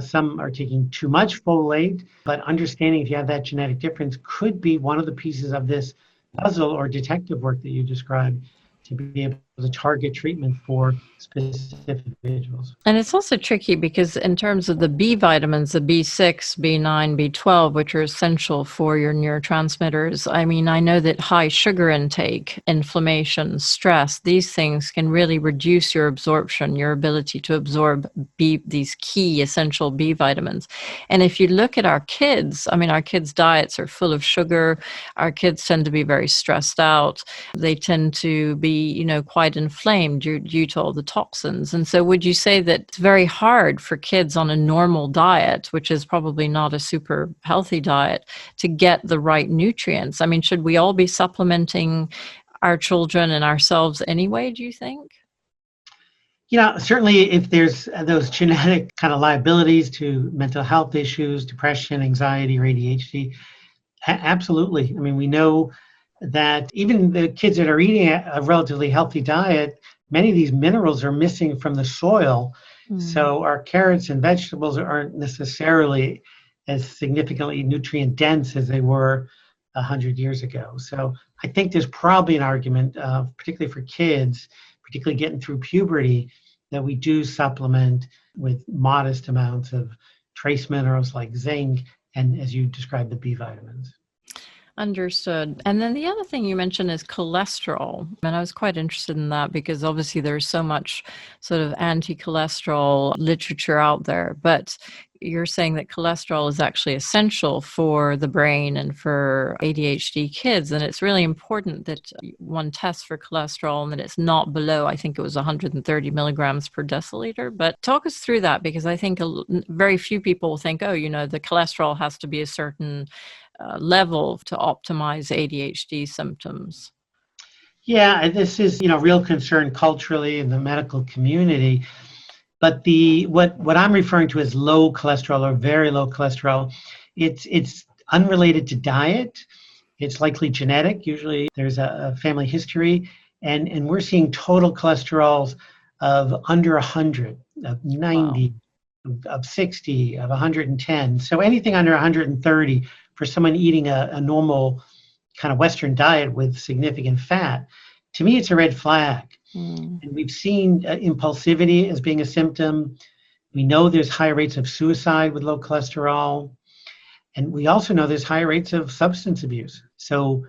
some are taking too much folate, but understanding if you have that genetic difference could be one of the pieces of this puzzle or detective work that you described to be able to target treatment for specific individuals. And it's also tricky because in terms of the B vitamins, the B6, B9, B12, which are essential for your neurotransmitters, I mean, I know that high sugar intake, inflammation, stress, these things can really reduce your absorption, your ability to absorb these key essential B vitamins. And if you look at our kids, I mean, our kids' diets are full of sugar. Our kids tend to be very stressed out. They tend to be, quite inflamed due to all the toxins. And so would you say that it's very hard for kids on a normal diet, which is probably not a super healthy diet, to get the right nutrients? I mean, should we all be supplementing our children and ourselves anyway, do you think? Certainly if there's those genetic kind of liabilities to mental health issues, depression, anxiety, or ADHD, absolutely. I mean, we know that even the kids that are eating a relatively healthy diet, many of these minerals are missing from the soil. So our carrots and vegetables aren't necessarily as significantly nutrient dense as they were 100 years ago. So I think there's probably an argument, particularly for kids, particularly getting through puberty, that we do supplement with modest amounts of trace minerals like zinc and, as you described, the B vitamins. Understood. And then the other thing you mentioned is cholesterol. And I was quite interested in that because obviously there's so much sort of anti-cholesterol literature out there. But you're saying that cholesterol is actually essential for the brain and for ADHD kids. And it's really important that one tests for cholesterol and that it's not below, I think it was 130 milligrams per deciliter. But talk us through that, because I think very few people think, the cholesterol has to be a certain level to optimize ADHD symptoms. Yeah, this is real concern culturally in the medical community. But what I'm referring to as low cholesterol or very low cholesterol, it's unrelated to diet. It's likely genetic. Usually there's a family history, and we're seeing total cholesterols of under 100, of 90, wow, of 60, of 110. So anything under 130 for someone eating a normal kind of Western diet with significant fat, to me, it's a red flag. And we've seen impulsivity as being a symptom. We know there's high rates of suicide with low cholesterol. And we also know there's high rates of substance abuse. So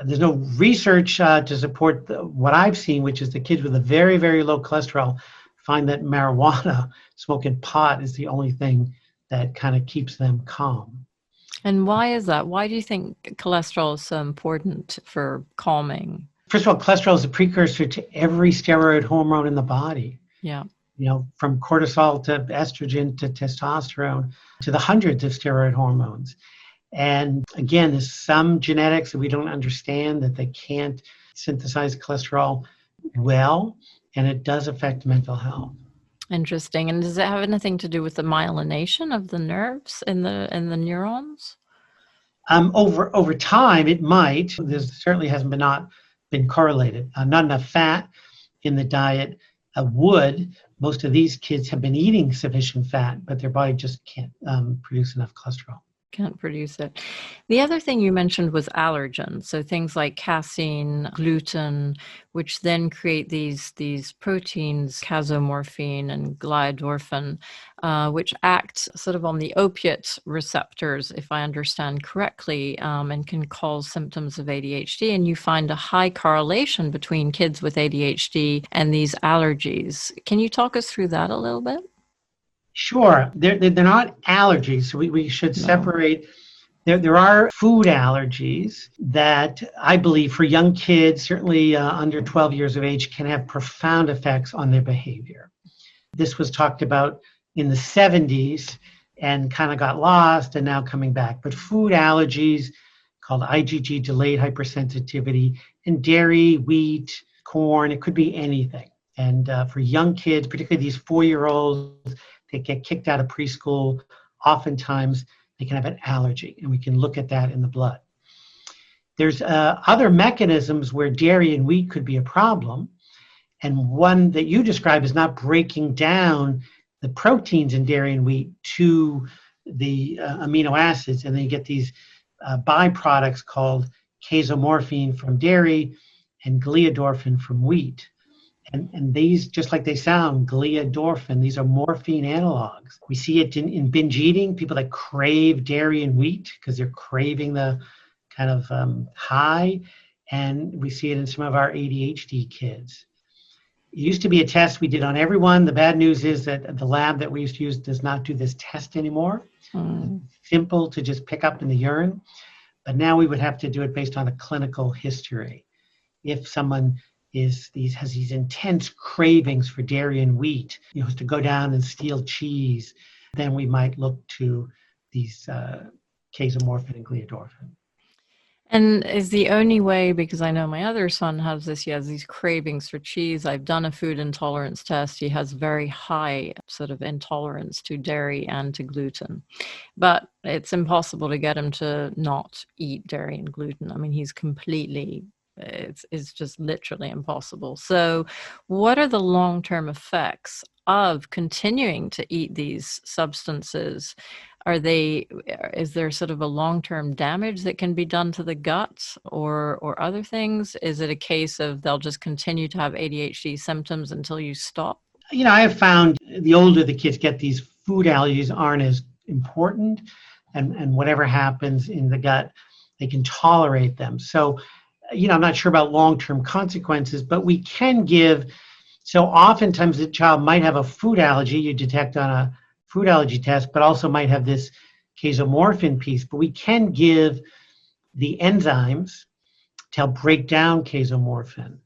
There's no research to support what I've seen, which is the kids with a very, very low cholesterol find that marijuana, smoking pot, is the only thing that kind of keeps them calm. And why is that? Why do you think cholesterol is so important for calming? First of all, cholesterol is a precursor to every steroid hormone in the body. Yeah. From cortisol to estrogen to testosterone to the hundreds of steroid hormones. And again, there's some genetics that we don't understand, that they can't synthesize cholesterol well, and it does affect mental health. Interesting. And does it have anything to do with the myelination of the nerves in the neurons? Over time, it might. There certainly hasn't been correlated. Not enough fat in the diet would. Most of these kids have been eating sufficient fat, but their body just can't produce enough cholesterol. Can't produce it. The other thing you mentioned was allergens, so things like casein, gluten, which then create these proteins, casomorphine and gliadorphin, which act sort of on the opiate receptors, if I understand correctly, and can cause symptoms of ADHD. And you find a high correlation between kids with ADHD and these allergies. Can you talk us through that a little bit? Sure. They're not allergies, so we should separate. There are food allergies that I believe for young kids, certainly under 12 years of age, can have profound effects on their behavior. This was talked about in the 70s and kind of got lost and now coming back. But food allergies called IgG, delayed hypersensitivity, and dairy, wheat, corn, it could be anything. And for young kids, particularly these 4-year-olds, they get kicked out of preschool. Oftentimes, they can have an allergy, and we can look at that in the blood. There's other mechanisms where dairy and wheat could be a problem, and one that you describe is not breaking down the proteins in dairy and wheat to the amino acids, and then you get these byproducts called casomorphine from dairy and gliadorphin from wheat. And these, just like they sound, gliadorphin, these are morphine analogs. We see it in binge eating, people that crave dairy and wheat because they're craving the kind of high. And we see it in some of our ADHD kids. It used to be a test we did on everyone. The bad news is that the lab that we used to use does not do this test anymore. It's simple to just pick up in the urine. But now we would have to do it based on a clinical history. If someone has these intense cravings for dairy and wheat, has to go down and steal cheese, then we might look to these casomorphin and gliadorphin. And is the only way, because I know my other son has this, he has these cravings for cheese. I've done a food intolerance test. He has very high sort of intolerance to dairy and to gluten. But it's impossible to get him to not eat dairy and gluten. I mean, he's completely, it's just literally impossible. So what are the long-term effects of continuing to eat these substances? Is there sort of a long-term damage that can be done to the gut or other things? Is it a case of they'll just continue to have ADHD symptoms until you stop? I have found the older the kids get, these food allergies aren't as important, and whatever happens in the gut, they can tolerate them. So, I'm not sure about long-term consequences, but we can give. So oftentimes the child might have a food allergy you detect on a food allergy test, but also might have this casomorphin piece. But we can give the enzymes to help break down casomorphin.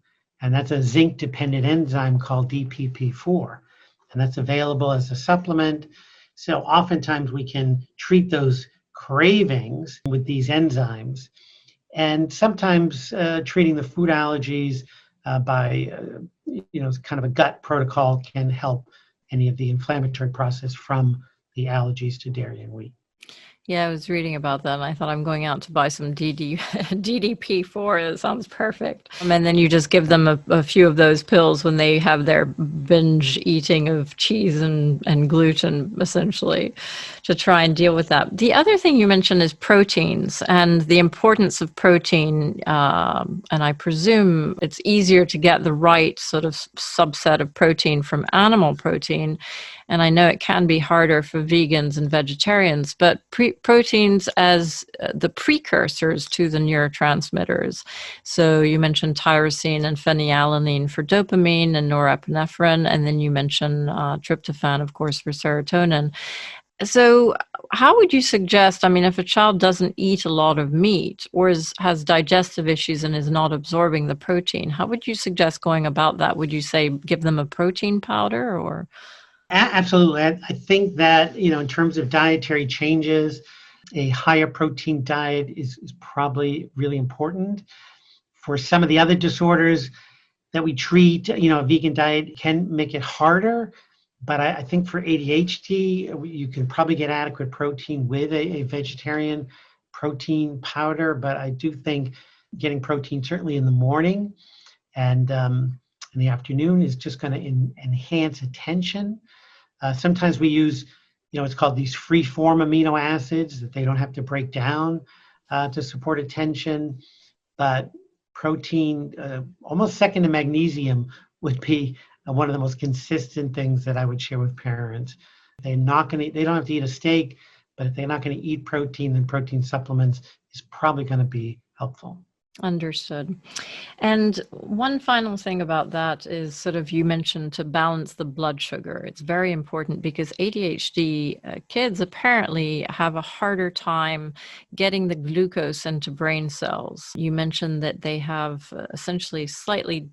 And that's a zinc-dependent enzyme called DPP4. And that's available as a supplement. So oftentimes we can treat those cravings with these enzymes. And sometimes treating the food allergies by, kind of a gut protocol can help any of the inflammatory process from the allergies to dairy and wheat. Yeah, I was reading about that, and I thought I'm going out to buy some DDP4. It sounds perfect. And then you just give them a few of those pills when they have their binge eating of cheese and gluten, essentially, to try and deal with that. The other thing you mentioned is proteins and the importance of protein. And I presume it's easier to get the right sort of subset of protein from animal protein. And I know it can be harder for vegans and vegetarians, but proteins as the precursors to the neurotransmitters. So you mentioned tyrosine and phenylalanine for dopamine and norepinephrine, and then you mentioned tryptophan, of course, for serotonin. So how would you suggest, I mean, if a child doesn't eat a lot of meat or has digestive issues and is not absorbing the protein, how would you suggest going about that? Would you say give them a protein powder or? Absolutely. I think that, in terms of dietary changes, a higher protein diet is probably really important. For some of the other disorders that we treat, a vegan diet can make it harder. But I think for ADHD, you can probably get adequate protein with a vegetarian protein powder. But I do think getting protein certainly in the morning and in the afternoon is just going to enhance attention. Sometimes we use, it's called these free-form amino acids that they don't have to break down to support attention. But protein, almost second to magnesium, would be one of the most consistent things that I would share with parents. They don't have to eat a steak, but if they're not going to eat protein, then protein supplements is probably going to be helpful. Understood. And one final thing about that is sort of, you mentioned to balance the blood sugar. It's very important because ADHD kids apparently have a harder time getting the glucose into brain cells. You mentioned that they have essentially slightly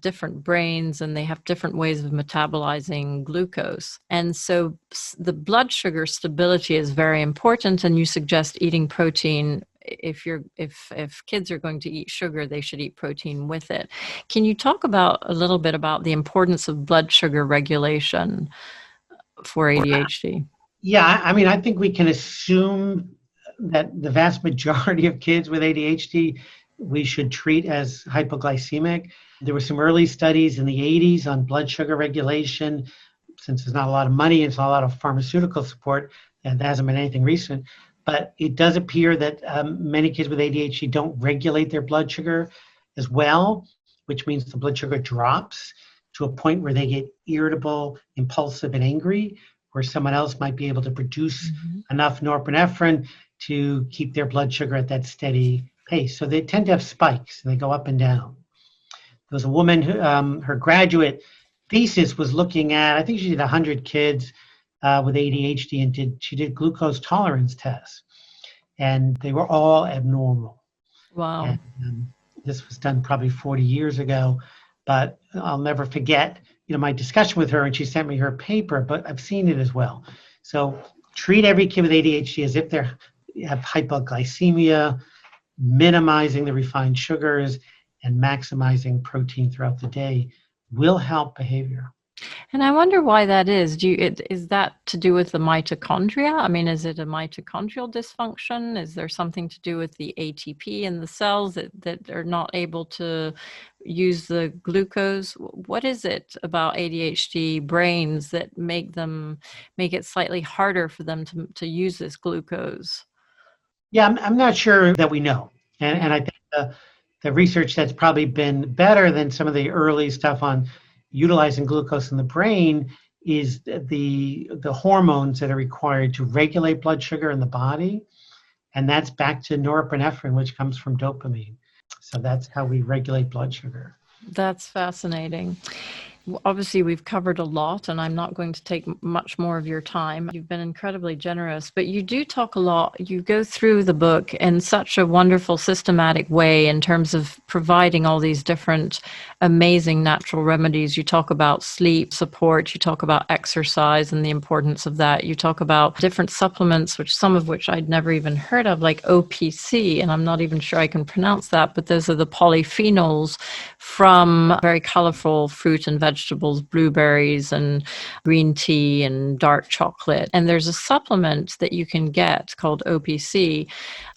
different brains and they have different ways of metabolizing glucose. And so the blood sugar stability is very important, and you suggest eating protein. If kids are going to eat sugar, they should eat protein with it. Can you talk a little bit about the importance of blood sugar regulation for ADHD? Yeah, I mean, I think we can assume that the vast majority of kids with ADHD we should treat as hypoglycemic. There were some early studies in the 80s on blood sugar regulation. Since there's not a lot of money and there's not a lot of pharmaceutical support, and there hasn't been anything recent, but it does appear that many kids with ADHD don't regulate their blood sugar as well, which means the blood sugar drops to a point where they get irritable, impulsive, and angry, where someone else might be able to produce enough norepinephrine to keep their blood sugar at that steady pace. So they tend to have spikes, and they go up and down. There was a woman who, her graduate thesis was looking at, I think she did 100 kids with ADHD, and she did glucose tolerance tests, and they were all abnormal. Wow. And, this was done probably 40 years ago, but I'll never forget, my discussion with her, and she sent me her paper, but I've seen it as well. So treat every kid with ADHD as if they have hypoglycemia, minimizing the refined sugars and maximizing protein throughout the day will help behavior. And I wonder why that is. Is that to do with the mitochondria? I mean, is it a mitochondrial dysfunction? Is there something to do with the ATP in the cells that are not able to use the glucose? What is it about ADHD brains that make it slightly harder for them to use this glucose? Yeah, I'm not sure that we know. And I think the research that's probably been better than some of the early stuff on utilizing glucose in the brain is the hormones that are required to regulate blood sugar in the body. And that's back to norepinephrine, which comes from dopamine. So that's how we regulate blood sugar. That's fascinating. Obviously, we've covered a lot, and I'm not going to take much more of your time. You've been incredibly generous, but you do talk a lot. You go through the book in such a wonderful, systematic way in terms of providing all these different amazing natural remedies. You talk about sleep support. You talk about exercise and the importance of that. You talk about different supplements, some of which I'd never even heard of, like OPC, and I'm not even sure I can pronounce that, but those are the polyphenols from very colorful fruit and vegetables, blueberries and green tea and dark chocolate. And there's a supplement that you can get called OPC,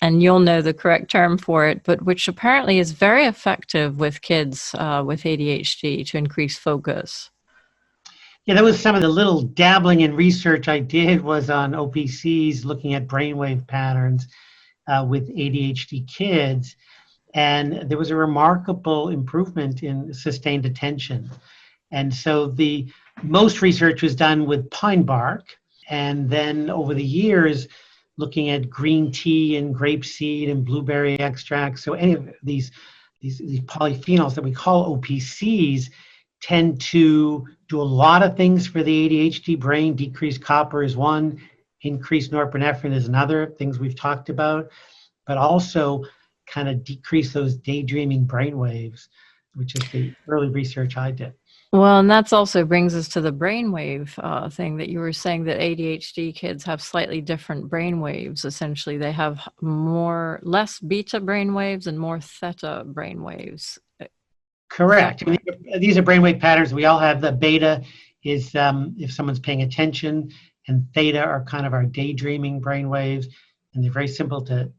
and you'll know the correct term for it, but which apparently is very effective with kids with ADHD to increase focus. Yeah, that was some of the little dabbling in research I did was on OPCs, looking at brainwave patterns with ADHD kids. And there was a remarkable improvement in sustained attention. And so the most research was done with pine bark. And then over the years, looking at green tea and grapeseed and blueberry extracts. So any of these polyphenols that we call OPCs tend to do a lot of things for the ADHD brain. Decreased copper is one, increased norepinephrine is another, things we've talked about, but also kind of decrease those daydreaming brain waves, which is the early research I did. Well, and that's also brings us to the brainwave thing that you were saying, that ADHD kids have slightly different brainwaves. Essentially, they have less beta brainwaves and more theta brainwaves. Correct. I mean, these are brainwave patterns. We all have. The beta is if someone's paying attention, and theta are kind of our daydreaming brainwaves, and they're very simple to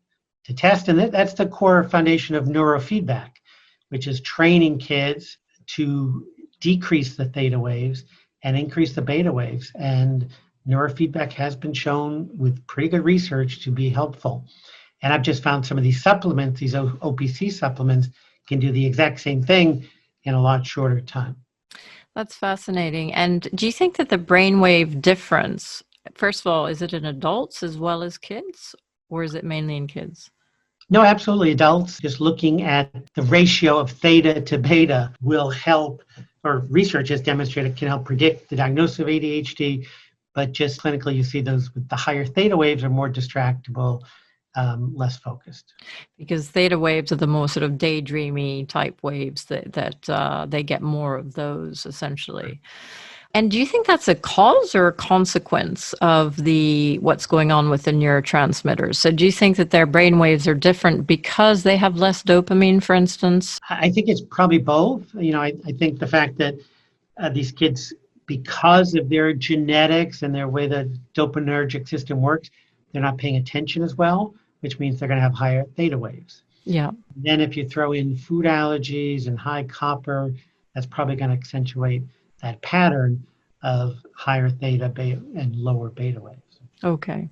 test. And that's the core foundation of neurofeedback, which is training kids to decrease the theta waves and increase the beta waves. And neurofeedback has been shown with pretty good research to be helpful. And I've just found some of these supplements, these OPC supplements, can do the exact same thing in a lot shorter time. That's fascinating. And do you think that the brainwave difference, first of all, is it in adults as well as kids, or is it mainly in kids? No, absolutely. Adults, just looking at the ratio of theta to beta will help, or research has demonstrated can help predict the diagnosis of ADHD, but just clinically you see those with the higher theta waves are more distractible, less focused. Because theta waves are the more sort of daydreamy type waves that they get more of those, essentially. And do you think that's a cause or a consequence of what's going on with the neurotransmitters? So do you think that their brain waves are different because they have less dopamine, for instance? I think it's probably both. I think the fact that these kids, because of their genetics and their way the dopaminergic system works, they're not paying attention as well, which means they're going to have higher theta waves. Yeah. Then if you throw in food allergies and high copper, that's probably going to accentuate that pattern of higher theta and lower beta waves. Okay.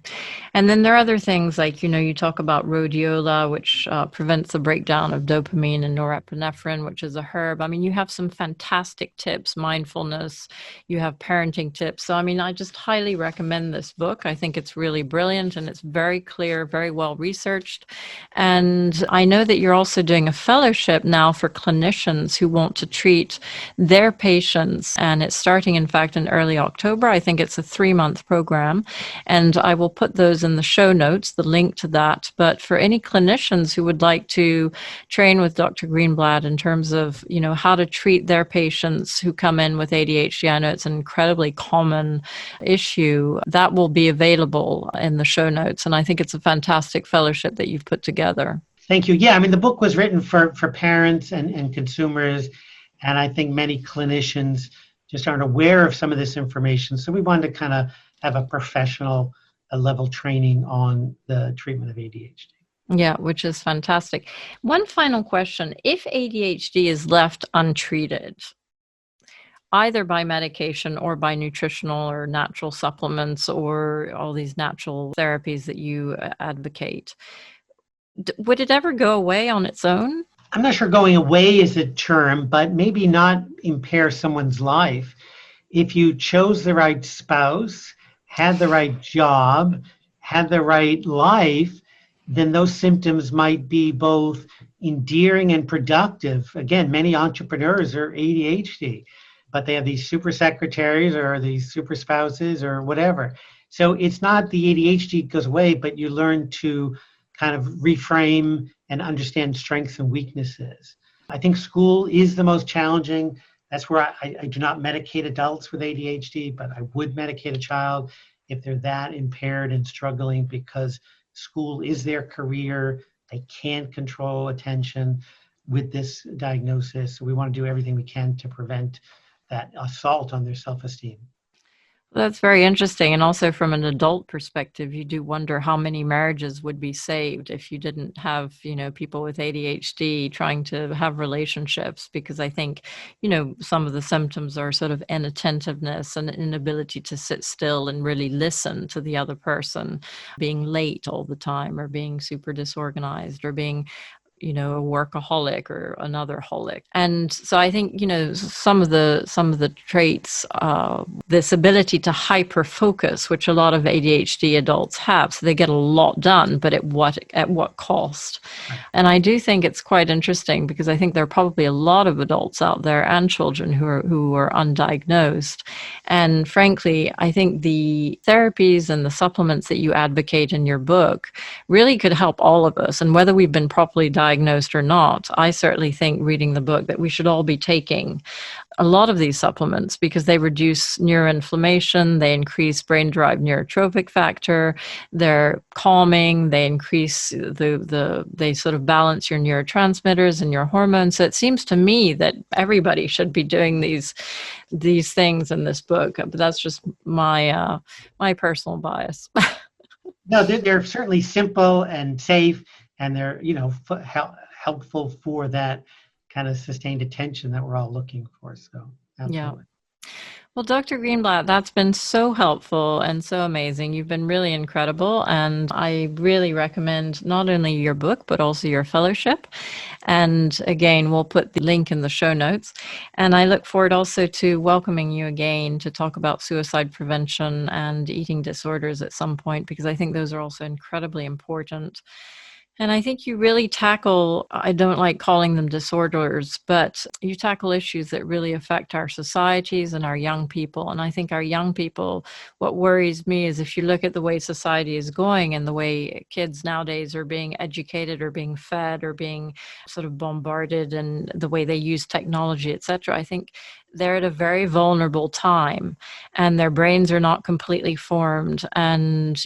And then there are other things like, you talk about rhodiola, which prevents the breakdown of dopamine and norepinephrine, which is a herb. I mean, you have some fantastic tips, mindfulness, you have parenting tips. So, I mean, I just highly recommend this book. I think it's really brilliant and it's very clear, very well researched. And I know that you're also doing a fellowship now for clinicians who want to treat their patients. And it's starting, in fact, in early October. I think it's a 3-month program. And I will put those in the show notes, the link to that. But for any clinicians who would like to train with Dr. Greenblatt in terms of, how to treat their patients who come in with ADHD, I know it's an incredibly common issue, that will be available in the show notes. And I think it's a fantastic fellowship that you've put together. Thank you. Yeah, I mean, the book was written for parents and consumers. And I think many clinicians just aren't aware of some of this information. So we wanted to kind of have a professional level training on the treatment of ADHD. Yeah, which is fantastic. One final question. If ADHD is left untreated, either by medication or by nutritional or natural supplements or all these natural therapies that you advocate, would it ever go away on its own? I'm not sure going away is a term, but maybe not impair someone's life. If you chose the right spouse, had the right job, had the right life, then those symptoms might be both endearing and productive. Again, many entrepreneurs are ADHD, but they have these super secretaries or these super spouses or whatever. So it's not the ADHD goes away, but you learn to kind of reframe and understand strengths and weaknesses. I think school is the most challenging. That's where I do not medicate adults with ADHD, but I would medicate a child if they're that impaired and struggling, because school is their career. They can't control attention with this diagnosis. So we want to do everything we can to prevent that assault on their self-esteem. That's very interesting. And also from an adult perspective, you do wonder how many marriages would be saved if you didn't have, people with ADHD trying to have relationships, because I think, some of the symptoms are sort of inattentiveness and inability to sit still and really listen to the other person, being late all the time or being super disorganized or being a workaholic or another holic. And so I think, some of the traits, this ability to hyper focus, which a lot of ADHD adults have, so they get a lot done, but at what cost? Right. And I do think it's quite interesting, because I think there are probably a lot of adults out there and children who are undiagnosed. And frankly, I think the therapies and the supplements that you advocate in your book really could help all of us. And whether we've been properly diagnosed or not, I certainly think, reading the book, that we should all be taking a lot of these supplements, because they reduce neuroinflammation, they increase brain-derived neurotrophic factor, they're calming, they increase they sort of balance your neurotransmitters and your hormones. So it seems to me that everybody should be doing these things in this book, but that's just my personal bias. No, they're certainly simple and safe, and they're helpful for that kind of sustained attention that we're all looking for. So absolutely. Yeah. Well, Dr. Greenblatt, that's been so helpful and so amazing. You've been really incredible, and I really recommend not only your book, but also your fellowship. And again, we'll put the link in the show notes. And I look forward also to welcoming you again to talk about suicide prevention and eating disorders at some point, because I think those are also incredibly important. And I think you really tackle, I don't like calling them disorders, but you tackle issues that really affect our societies and our young people. And I think our young people, what worries me is if you look at the way society is going and the way kids nowadays are being educated or being fed or being sort of bombarded, and the way they use technology, et cetera, I think they're at a very vulnerable time, and their brains are not completely formed. And,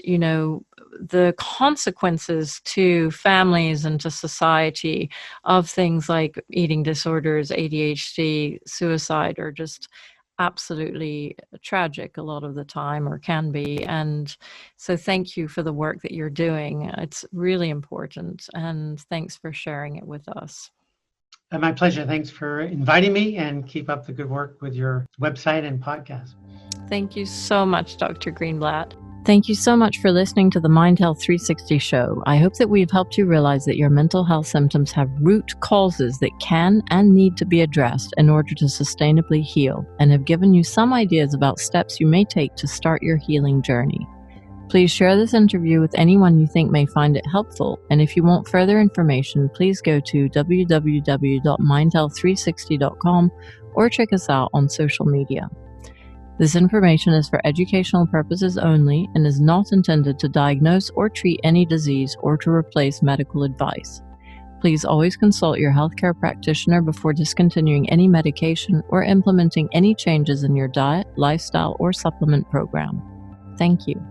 the consequences to families and to society of things like eating disorders, ADHD, suicide are just absolutely tragic a lot of the time, or can be. And so thank you for the work that you're doing. It's really important. And thanks for sharing it with us. My pleasure. Thanks for inviting me, and keep up the good work with your website and podcast. Thank you so much, Dr. Greenblatt. Thank you so much for listening to the Mind Health 360 show. I hope that we've helped you realize that your mental health symptoms have root causes that can and need to be addressed in order to sustainably heal, and have given you some ideas about steps you may take to start your healing journey. Please share this interview with anyone you think may find it helpful. And if you want further information, please go to www.mindhealth360.com or check us out on social media. This information is for educational purposes only and is not intended to diagnose or treat any disease or to replace medical advice. Please always consult your healthcare practitioner before discontinuing any medication or implementing any changes in your diet, lifestyle, or supplement program. Thank you.